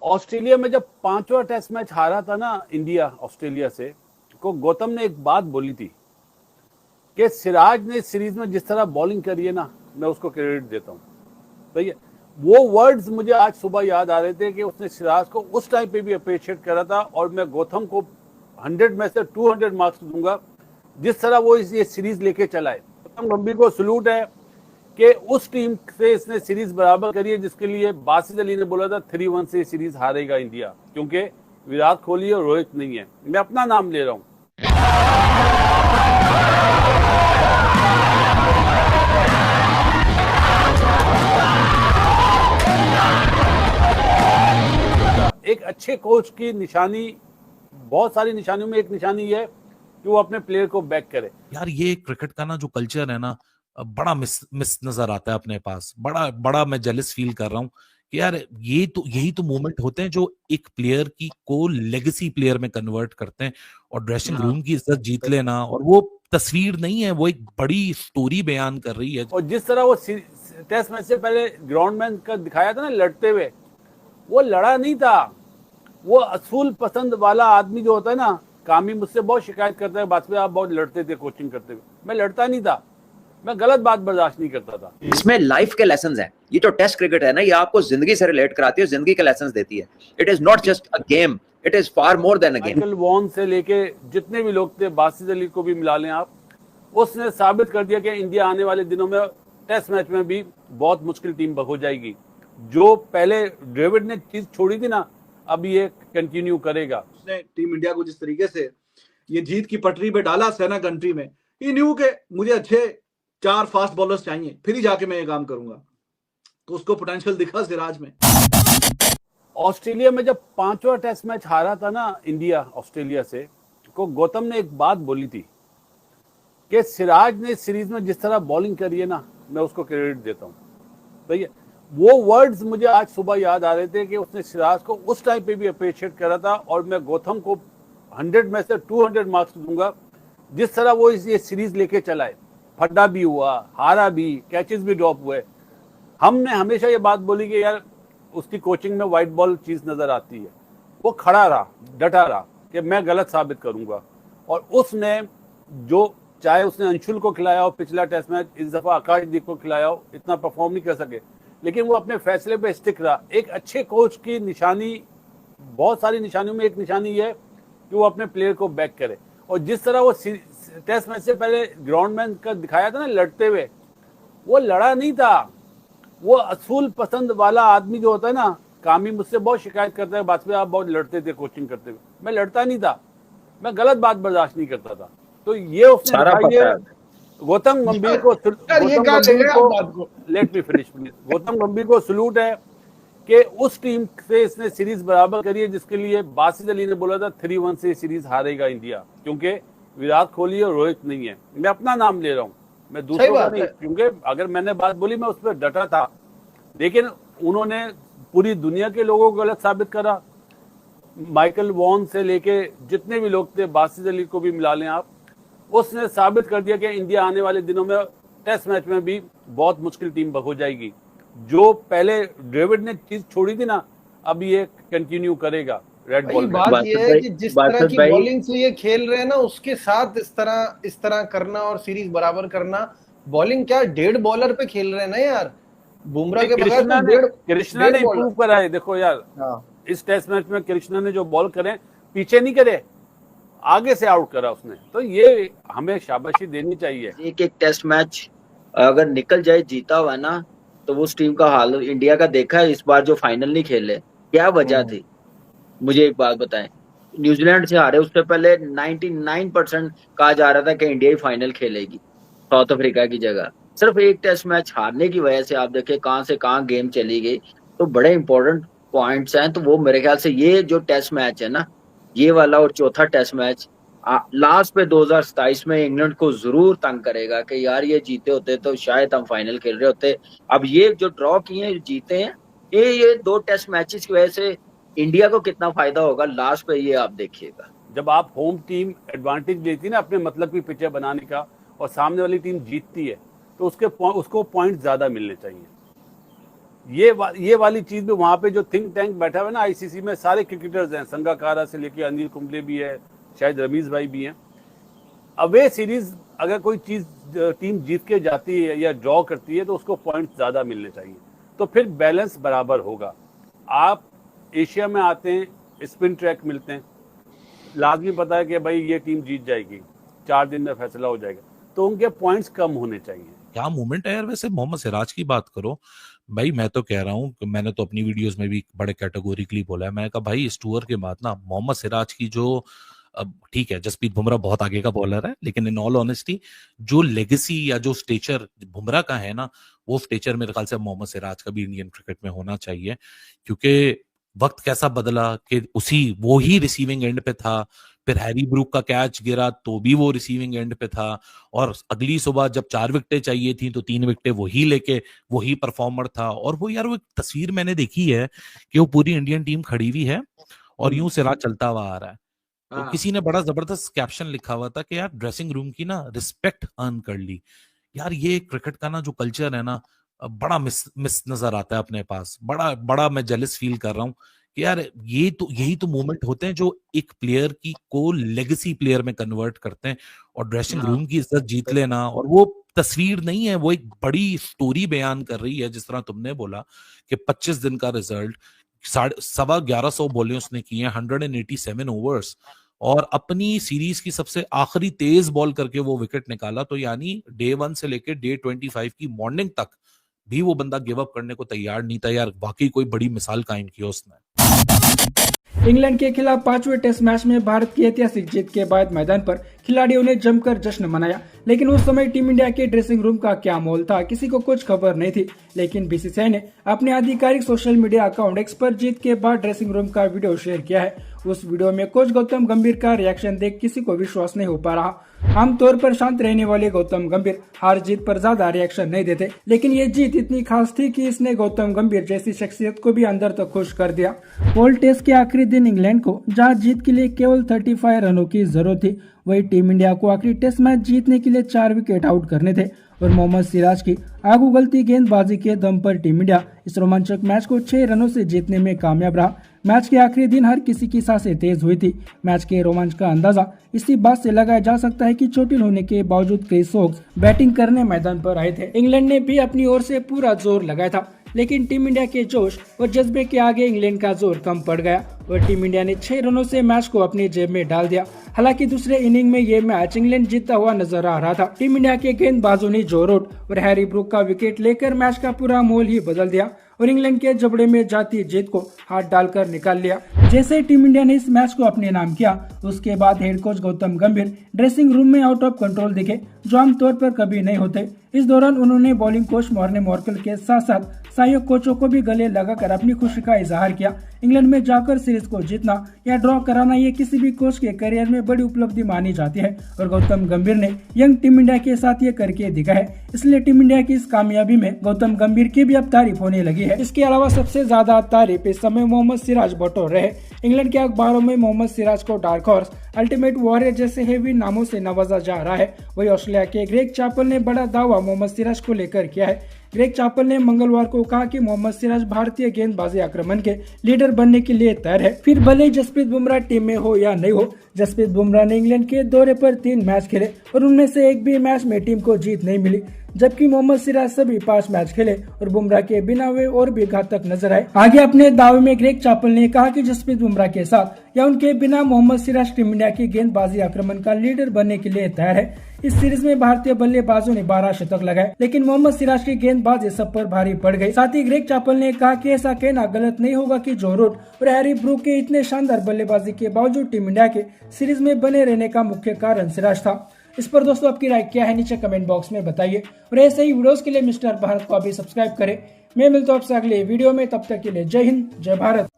Australia में जब पांचवा टेस्ट मैच हारा था ना इंडिया ऑस्ट्रेलिया से, को गौतम ने एक बात बोली थी कि सिराज ने सीरीज में जिस तरह बॉलिंग करी है ना, मैं उसको क्रेडिट देता हूँ। तो वो वर्ड्स मुझे आज सुबह याद आ रहे थे कि उसने सिराज को उस टाइम पे भी अप्रिशिएट करा था, और मैं गौतम को 100 में से 200 मार्क्स दूंगा जिस तरह वो ये सीरीज लेके चला है। गौतम गंभीर को सलूट है कि उस टीम से इसने सीरीज बराबर करी है जिसके लिए बासित अली ने बोला था 3-1 से सीरीज हारेगा इंडिया, क्योंकि विराट कोहली और रोहित नहीं है। मैं अपना नाम ले रहा हूं। एक अच्छे कोच की निशानी, बहुत सारी निशानियों में एक निशानी है कि वो अपने प्लेयर को बैक करे। यार ये क्रिकेट का ना जो कल्चर है ना, बड़ा मिस नजर आता है अपने पास। बड़ा मैं जेलस फील कर रहा हूँ कि यार यही तो मोमेंट होते हैं जो एक प्लेयर की को लेगेसी प्लेयर में कन्वर्ट करते हैं और ड्रेसिंग रूम की इज्जत जीत लेना। और वो तस्वीर नहीं है, वो एक बड़ी स्टोरी बयान कर रही है। और जिस तरह वो टेस्ट मैच से पहले ग्राउंड मैन का दिखाया था ना लड़ते हुए, वो लड़ा नहीं था। वो असूल पसंद वाला आदमी जो होता है ना, कामी मुझसे बहुत शिकायत करता है, वाजपेयी आप बहुत लड़ते थे कोचिंग करते हुए। मैं लड़ता नहीं था, मैं गलत बात बर्दाश्त नहीं करता था। इसमें लाइफ के लेसन्स हैं। ये जो टेस्ट क्रिकेट है ना, ये आपको जिंदगी से रिलेट कराती है, जिंदगी के लेसन्स देती है। It is not just a game, it is far more than a game. Michael Vaughan से लेके जितने भी लोग थे, बासित अली को भी मिला लें आप, उसने साबित कर दिया कि इंडिया आने वाले दिनों में टेस्ट मैच में भी बहुत मुश्किल टीम हो जाएगी। जो पहले ड्रेविड ने चीज छोड़ी थी ना, अब ये कंटिन्यू करेगा। उसने टीम इंडिया को जिस तरीके से ये जीत की पटरी पे डाला सेना कंट्री में, ही न्यू के मुझे अच्छे 4 फास्ट बॉलर्स चाहिए, फिर ही जाके मैं ये काम करूंगा। तो उसको पोटेंशियल दिखा सिराज में। ऑस्ट्रेलिया में जब पांचवा टेस्ट मैच हारा था ना इंडिया ऑस्ट्रेलिया से, को गौतम ने एक बात बोली थी कि सिराज ने सीरीज में जिस तरह बॉलिंग करी है ना, मैं उसको क्रेडिट देता हूँ। तो वो वर्ड्स मुझे आज सुबह याद आ रहे थे कि उसने सिराज को उस टाइम पे भी अप्रिशिएट करा था, और मैं गौतम को 100 में से 200 मार्क्स दूंगा जिस तरह वो ये सीरीज लेके चला है। फड्डा भी हुआ, हारा भी, कैचेस भी ड्रॉप हुए। हमने हमेशा ये बात बोली कि यार उसकी कोचिंग में व्हाइट बॉल चीज नजर आती है। वो खड़ा रहा, डटा रहा कि मैं गलत साबित करूंगा, और उसने जो चाहे उसने अंशुल को खिलाया हो पिछला टेस्ट मैच, इस दफा आकाशदीप को खिलाया हो, इतना परफॉर्म नहीं कर सके, लेकिन वो अपने फैसले पे स्टिक रहा। एक अच्छे कोच की निशानी, बहुत सारी निशानियों में एक निशानी है कि वो अपने प्लेयर को बैक करे। और जिस तरह वो टेस्ट मैच से पहले ग्राउंड मैन का दिखाया था ना लड़ते हुए, वो लड़ा नहीं था। वो असूल पसंद वाला आदमी जो होता है ना, कामी मुझसे बहुत शिकायत करता है, वाजपेयी आप बहुत लड़ते थे कोचिंग करते हुए। मैं लड़ता नहीं था, मैं गलत बात बर्दाश्त नहीं करता था। तो ये उसने गौतम गंभीर को let me finish please. Gautam गंभीर को सलूट है कि उस टीम से इसने सीरीज बराबर करी है जिसके लिए बासित अली ने बोला था 3-1 से सीरीज हारेगा इंडिया, क्योंकि विराट कोहली और रोहित नहीं है। मैं अपना नाम ले रहा हूँ, मैं दूसरों का नहीं, क्योंकि अगर मैंने बात बोली मैं उस पर डटा था, लेकिन उन्होंने पूरी दुनिया के लोगों को गलत साबित करा। माइकल वॉन से लेके जितने भी लोग थे, बासित अली को भी मिला लें आप, उसने साबित कर दिया कि इंडिया आने वाले दिनों में टेस्ट मैच में भी बहुत मुश्किल टीम हो जाएगी। जो पहले ड्रेविड ने चीज छोड़ी थी ना, अब ये कंटिन्यू करेगा। रेड बॉल बात ये है कि जिस तरह की बॉलिंग से ये खेल रहे हैं ना, उसके साथ इस तरह करना और सीरीज बराबर करना। बॉलिंग क्या 1.5 बॉलर पे खेल रहे हैं ना यार, बुमराह के बगैर कृष्णा ने इंप्रूव करा है। देखो यार, इस टेस्ट मैच में कृष्णा ने जो बॉल करे, पीछे नहीं करे, आगे से आउट करा उसने। तो ये हमें शाबाशी देनी चाहिए। एक टेस्ट मैच अगर निकल जाए जीता हुआ ना, तो उस टीम का हाल इंडिया का देखा है। इस बार जो फाइनल नहीं खेले, क्या वजह थी? मुझे एक बात बताएं, न्यूजीलैंड से हारे, उससे पहले 99% कहा जा रहा था कि इंडिया ही फाइनल खेलेगी साउथ अफ्रीका की जगह। सिर्फ एक टेस्ट मैच हारने की वजह से आप देखिए कहां से कहां गेम चली गई। तो बड़े इंपॉर्टेंट पॉइंट्स हैं। तो वो मेरे ख्याल से ये जो टेस्ट मैच है ना, ये वाला और चौथा टेस्ट मैच लास्ट पे 2027 में इंग्लैंड को जरूर तंग करेगा कि यार ये जीते होते तो शायद हम फाइनल खेल रहे होते। अब ये जो ड्रॉ किए हैं, जीते हैं, ये 2 टेस्ट मैचेस की वजह से इंडिया को कितना फायदा होगा लास्ट पे, ये आप देखिएगा। जब आप होम टीम एडवांटेज लेती है ना अपने मतलब की पिचें बनाने का, और सामने वाली टीम जीतती है, तो उसको पॉइंट ज्यादा मिलने चाहिए। ये वाली चीज में वहां पे जो थिंक टैंक बैठा हुआ है ना आईसीसी में, सारे क्रिकेटर्स हैं, संगाकारा से लेके अनिल कुंबले भी है, शायद रमीज भाई भी हैं। अवे सीरीज अगर कोई चीज टीम जीत के जाती है या ड्रॉ करती है तो उसको पॉइंट ज्यादा मिलने चाहिए, तो फिर बैलेंस बराबर होगा। आप एशिया में आते हैं, स्पिन ट्रैक मिलते हैं, लाजमी पता है कि भाई ये टीम जीत जाएगी, 4 दिन में फैसला हो जाएगा, तो उनके पॉइंट्स कम होने चाहिए। क्या मूवमेंट है यार। वैसे मोहम्मद सिराज की बात करो भाई, मैं तो कह रहा हूँ कि मैंने तो अपनी वीडियोस में भी बड़े कैटेगोरिकली बोला है, मैंने कहा भाई इस टूर के बाद ना मोहम्मद सिराज की जो, अब ठीक है जसप्रीत बुमराह बहुत आगे का बॉलर है, लेकिन इन ऑल ऑनेस्टी जो लेगेसी या जो स्टेचर बुमराह का है ना, वो स्टेचर मेरे ख्याल से मोहम्मद सिराज का भी इंडियन क्रिकेट में होना चाहिए। क्योंकि वक्त कैसा बदला कि वो ही रिसीविंग एंड पे था, फिर हैरी ब्रूक का कैच गिरा तो भी वो रिसीविंग एंड पे था, और अगली सुबह जब 4 विकेटें चाहिए थी तो 3 विकेटें वही लेके वही परफॉर्मर था। और वो यार वो एक तस्वीर मैंने देखी है कि वो पूरी इंडियन टीम खड़ी हुई है और यूं सिराज चलता हुआ आ रहा है। तो किसी ने बड़ा जबरदस्त कैप्शन लिखा हुआ था कि यार ड्रेसिंग रूम की ना रिस्पेक्ट अर्न कर ली। यार ये क्रिकेट का ना जो कल्चर है ना, बड़ा मिस नजर आता है अपने पास। बड़ा मैं जेलस फील कर रहा हूँ कि यार यही तो मोमेंट होते हैं जो एक प्लेयर की को लेगेसी प्लेयर में कन्वर्ट करते हैं और ड्रेसिंग रूम की इज्जत जीत लेना। और वो तस्वीर नहीं है, वो एक बड़ी स्टोरी बयान कर रही है। जिस तरह तुमने बोला कि 25 दिन का रिजल्ट, 1150 बॉलें उसने की हैं, 187 ओवर्स, और अपनी सीरीज की सबसे आखिरी तेज बॉल करके वो विकेट निकाला। तो यानी डे 1 से लेकर डे 25 की मॉर्निंग तक भी वो बंदा गिव अप करने को तैयार नहीं था। यार वाकई कोई बड़ी मिसाल कायम की उसने। इंग्लैंड के खिलाफ 5वें टेस्ट मैच में भारत की ऐतिहासिक जीत के बाद मैदान पर खिलाड़ियों ने जमकर जश्न मनाया, लेकिन उस समय टीम इंडिया के ड्रेसिंग रूम का क्या माहौल था किसी को कुछ खबर नहीं थी। लेकिन बीसीसीआई ने अपने आधिकारिक सोशल मीडिया अकाउंट एक्स पर जीत के बाद ड्रेसिंग रूम का वीडियो शेयर किया है। उस वीडियो में कोच गौतम गंभीर का रिएक्शन देख किसी को विश्वास नहीं हो पा रहा। आमतौर पर शांत रहने वाले गौतम गंभीर हार जीत पर ज्यादा रिएक्शन नहीं देते, लेकिन ये जीत इतनी खास थी कि इसने गौतम गंभीर जैसी शख्सियत को भी अंदर तक खुश कर दिया। वर्ल्ड टेस्ट के आखिरी दिन इंग्लैंड को जहां जीत के लिए केवल 35 रनों की जरूरत थी, वही टीम इंडिया को आखिरी टेस्ट मैच जीतने के लिए 4 विकेट आउट करने थे और मोहम्मद सिराज की आगू उगलती गेंदबाजी के दम पर टीम इंडिया इस रोमांचक मैच को 6 रनों से जीतने में कामयाब रहा। मैच के आखिरी दिन हर किसी की सांसें तेज हुई थी। मैच के रोमांच का अंदाजा इसी बात से लगाया जा सकता है कि चोटिल होने के बावजूद क्रिस वोक्स बैटिंग करने मैदान पर आए थे। इंग्लैंड ने भी अपनी ओर से पूरा जोर लगाया था, लेकिन टीम इंडिया के जोश और जज्बे के आगे इंग्लैंड का जोर कम पड़ गया और टीम इंडिया ने 6 रनों से मैच को अपनी जेब में डाल दिया। हालांकि दूसरे इनिंग में ये मैच इंग्लैंड जीतता हुआ नजर आ रहा था। टीम इंडिया के गेंदबाजों ने जो रूट और हैरी ब्रूक का विकेट लेकर मैच का पूरा माहौल ही बदल दिया और इंग्लैंड के जबड़े में जाती जीत को हाथ डालकर निकाल लिया। जैसे टीम इंडिया ने इस मैच को अपने नाम किया, उसके बाद हेड कोच गौतम गंभीर ड्रेसिंग रूम में आउट ऑफ कंट्रोल दिखे, जो आमतौर पर कभी नहीं होते। इस दौरान उन्होंने बॉलिंग कोच मॉर्ने मॉर्कल के साथ साथ सहायक कोचों को भी गले लगाकर अपनी खुशी का इजहार किया। इंग्लैंड में जाकर सीरीज को जीतना या ड्रॉ कराना ये किसी भी कोच के करियर में बड़ी उपलब्धि मानी जाती है और गौतम गंभीर ने यंग टीम इंडिया के साथ ये करके दिखा है। इसलिए टीम इंडिया की इस कामयाबी में गौतम गंभीर की भी अब तारीफ होने लगी है। इसके अलावा सबसे ज्यादा तारीफ इस समय मोहम्मद सिराज बटोर रहे। इंग्लैंड के अखबारों में मोहम्मद सिराज को डार्क हॉर्स, अल्टीमेट वॉरियर जैसे हेवी नामों से नवाजा जा रहा है। वही ऑस्ट्रेलिया के ग्रेग चापल ने बड़ा दावा मोहम्मद सिराज को लेकर किया है। ग्रेग चापल ने मंगलवार को कहा कि मोहम्मद सिराज भारतीय गेंदबाजी आक्रमण के लीडर बनने के लिए तैयार है, फिर भले ही जसप्रीत बुमराह टीम में हो या नहीं हो। जसप्रीत बुमराह ने इंग्लैंड के दौरे पर 3 मैच खेले और उनमें से एक भी मैच में टीम को जीत नहीं मिली, जबकि मोहम्मद सिराज सभी 5 मैच खेले और बुमराह के बिना वे और भी घातक नजर आए। आगे अपने दावे में ग्रेग चापल ने कहा कि जसप्रीत बुमराह के साथ या उनके बिना मोहम्मद सिराज टीम इंडिया की गेंदबाजी आक्रमण का लीडर बनने के लिए तैयार है। इस सीरीज में भारतीय बल्लेबाजों ने 12 शतक लगाए, लेकिन मोहम्मद सिराज की गेंदबाजी सब पर भारी पड़ गई। साथ ही ग्रेग चापल ने कहा कि ऐसा कहना गलत नहीं होगा कि जो रूट और हैरी ब्रूक के इतने शानदार बल्लेबाजी के बावजूद टीम इंडिया के सीरीज में बने रहने का मुख्य कारण सिराज था। इस पर दोस्तों आपकी राय क्या है, नीचे कमेंट बॉक्स में बताइए और ऐसे ही वीडियोस के लिए मिस्टर भारत को अभी सब्सक्राइब करें। मैं मिलता हूं आपसे अगले वीडियो में, तब तक के लिए जय हिंद, जय भारत।